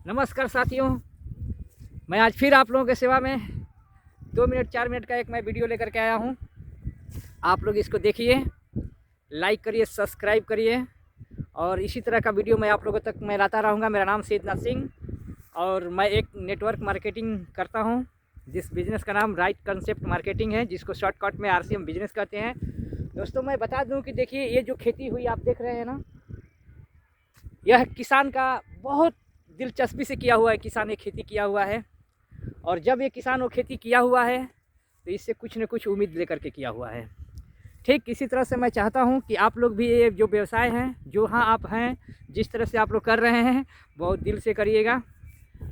नमस्कार साथियों, मैं आज फिर आप लोगों के सेवा में 2 मिनट 4 मिनट का एक मैं वीडियो लेकर के आया हूं। आप लोग इसको देखिए, लाइक करिए, सब्सक्राइब करिए और इसी तरह का वीडियो मैं आप लोगों तक मैं लाता रहूँगा। मेरा नाम सैयदनाथ सिंह और मैं एक नेटवर्क मार्केटिंग करता हूं। जिस बिज़नेस का नाम राइट कंसेप्ट मार्केटिंग है, जिसको शॉर्टकट में RCM बिज़नेस कहते हैं। दोस्तों, मैं बता दूं कि देखिए, ये जो खेती हुई आप देख रहे हैं ना, यह किसान का बहुत दिलचस्पी से किया हुआ है। किसान ने खेती किया हुआ है और जब ये किसान वो खेती किया हुआ है तो इससे कुछ न कुछ उम्मीद लेकर के किया हुआ है। ठीक इसी तरह से मैं चाहता हूं कि आप लोग भी ये जो व्यवसाय हैं, जो हाँ आप हैं, जिस तरह से आप लोग कर रहे हैं, बहुत दिल से करिएगा।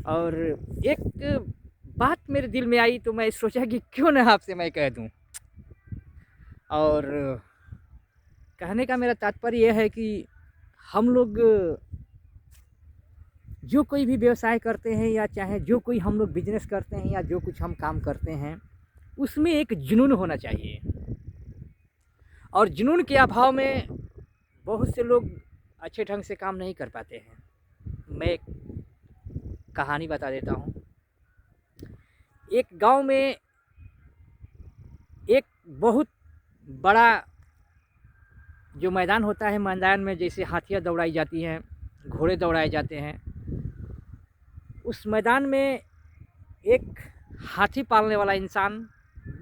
और एक बात मेरे दिल में आई तो मैं सोचा कि क्यों ना आपसे मैं कह दूं। और कहने का मेरा तात्पर्य यह है कि हम लोग जो कोई भी व्यवसाय करते हैं या चाहे जो कोई हम लोग बिजनेस करते हैं या जो कुछ हम काम करते हैं, उसमें एक जुनून होना चाहिए। और जुनून के अभाव में बहुत से लोग अच्छे ढंग से काम नहीं कर पाते हैं। मैं एक कहानी बता देता हूँ। एक गांव में एक बहुत बड़ा जो मैदान होता है, मैदान में जैसे हाथियाँ दौड़ाई जाती हैं, घोड़े दौड़ाए जाते हैं, उस मैदान में एक हाथी पालने वाला इंसान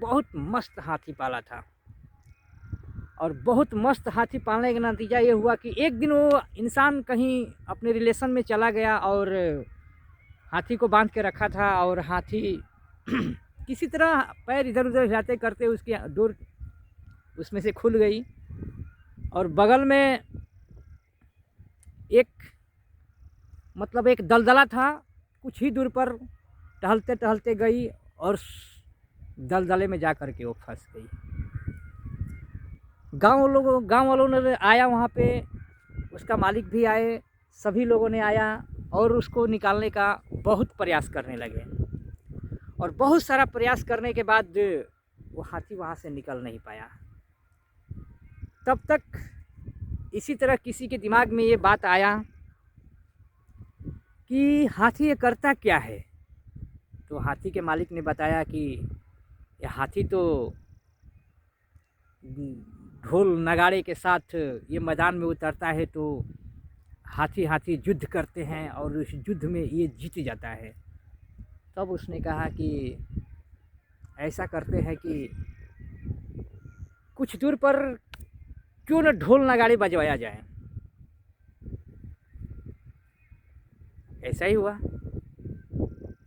बहुत मस्त हाथी पाला था। और बहुत मस्त हाथी पालने का नतीजा ये हुआ कि एक दिन वो इंसान कहीं अपने रिलेशन में चला गया और हाथी को बांध के रखा था और हाथी किसी तरह पैर इधर उधर जाते करते उसकी डोर उसमें से खुल गई और बगल में एक दलदला था। कुछ ही दूर पर टहलते टहलते गई और दलदले में जा कर के वो फंस गई। गांव वालों ने आया वहाँ पे, उसका मालिक भी आए, सभी लोगों ने आया और उसको निकालने का बहुत प्रयास करने लगे। और बहुत सारा प्रयास करने के बाद वो हाथी वहाँ से निकल नहीं पाया। तब तक इसी तरह किसी के दिमाग में ये बात आया कि हाथी ये करता क्या है। तो हाथी के मालिक ने बताया कि ये हाथी तो ढोल नगाड़े के साथ ये मैदान में उतरता है तो हाथी युद्ध करते हैं और उस युद्ध में ये जीत जाता है। तब उसने कहा कि ऐसा करते हैं कि कुछ दूर पर क्यों न ढोल नगाड़े बजवाया जाए। ऐसा ही हुआ।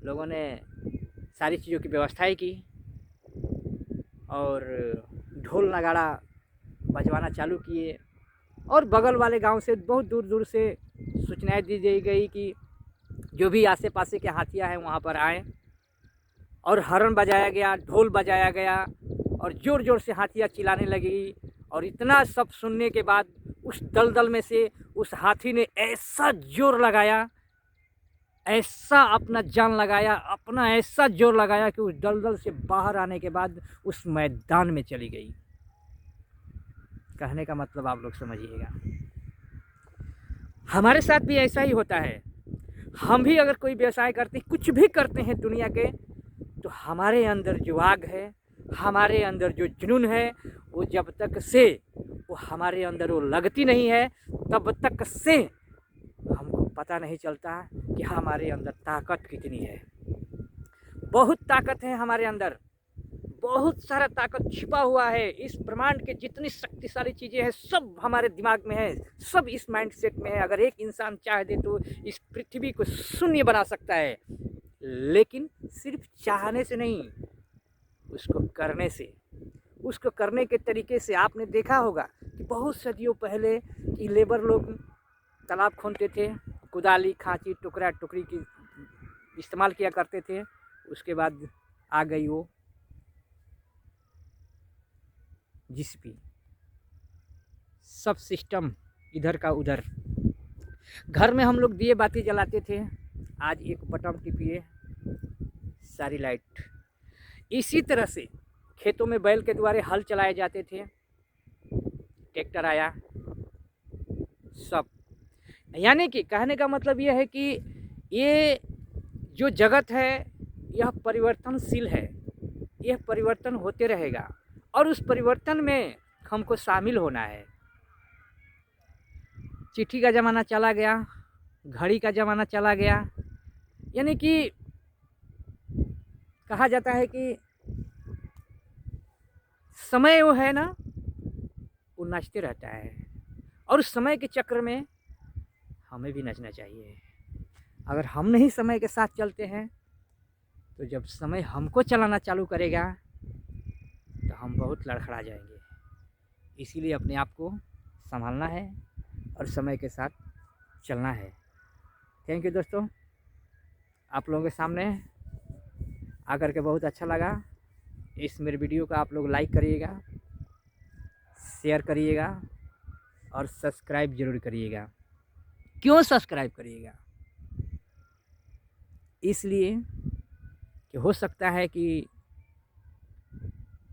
लोगों ने सारी चीज़ों की व्यवस्थाएं की और ढोल नगाड़ा बजवाना चालू किए। और बगल वाले गांव से बहुत दूर दूर से सूचनाएं दी गई कि जो भी आसे पासे के हाथियां हैं वहां पर आए। और हॉर्न बजाया गया, ढोल बजाया गया और ज़ोर ज़ोर से हाथियां चिल्लाने लगी। और इतना सब सुनने के बाद उस दलदल में से उस हाथी ने ऐसा जोर लगाया, ऐसा अपना जान लगाया, अपना ऐसा जोर लगाया कि उस दलदल से बाहर आने के बाद उस मैदान में चली गई। कहने का मतलब आप लोग समझिएगा। हमारे साथ भी ऐसा ही होता है। हम भी अगर कोई व्यवसाय करते, कुछ भी करते हैं दुनिया के, तो हमारे अंदर जो आग है, हमारे अंदर जो जुनून है, वो जब तक से वो हमारे अंदर वो लगती नहीं है, तब तक से हमको पता नहीं चलता कि हमारे अंदर ताकत कितनी है। बहुत ताकत है हमारे अंदर, बहुत सारा ताकत छिपा हुआ है। इस ब्रह्मांड के जितनी शक्तिशाली चीज़ें हैं सब हमारे दिमाग में है, सब इस माइंडसेट में है। अगर एक इंसान चाह दे तो इस पृथ्वी को शून्य बना सकता है, लेकिन सिर्फ चाहने से नहीं, उसको करने से। उसको करने के तरीके से आपने देखा होगा कि बहुत सदियों पहले कि लेबर लोग तालाब खोदते थे, कुदाली, खांची, टुकड़ा टुकड़ी की इस्तेमाल किया करते थे। उसके बाद आ गई वो जिसपी सब सिस्टम इधर का उधर। घर में हम लोग दिए बाती जलाते थे, आज एक बटन टिपिए सारी लाइट। इसी तरह से खेतों में बैल के द्वारा हल चलाए जाते थे, ट्रैक्टर आया सब। यानी कि कहने का मतलब यह है कि ये जो जगत है यह परिवर्तनशील है, यह परिवर्तन होते रहेगा और उस परिवर्तन में हमको शामिल होना है। चिट्ठी का ज़माना चला गया, घड़ी का ज़माना चला गया, यानी कि कहा जाता है कि समय वो है ना, वो नाचते रहता है और उस समय के चक्र में हमें भी नाचना चाहिए। अगर हम नहीं समय के साथ चलते हैं तो जब समय हमको चलाना चालू करेगा तो हम बहुत लड़खड़ा जाएंगे। इसीलिए अपने आप को संभालना है और समय के साथ चलना है। थैंक यू दोस्तों, आप लोगों के सामने आकर के बहुत अच्छा लगा। इस मेरे वीडियो को आप लोग लाइक करिएगा, शेयर करिएगा और सब्सक्राइब ज़रूर करिएगा। क्यों सब्सक्राइब करिएगा? इसलिए कि हो सकता है कि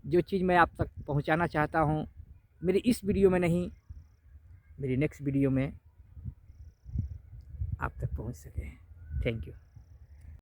जो चीज़ मैं आप तक पहुंचाना चाहता हूं मेरी इस वीडियो में नहीं, मेरी नेक्स्ट वीडियो में आप तक पहुंच सके। Thank you.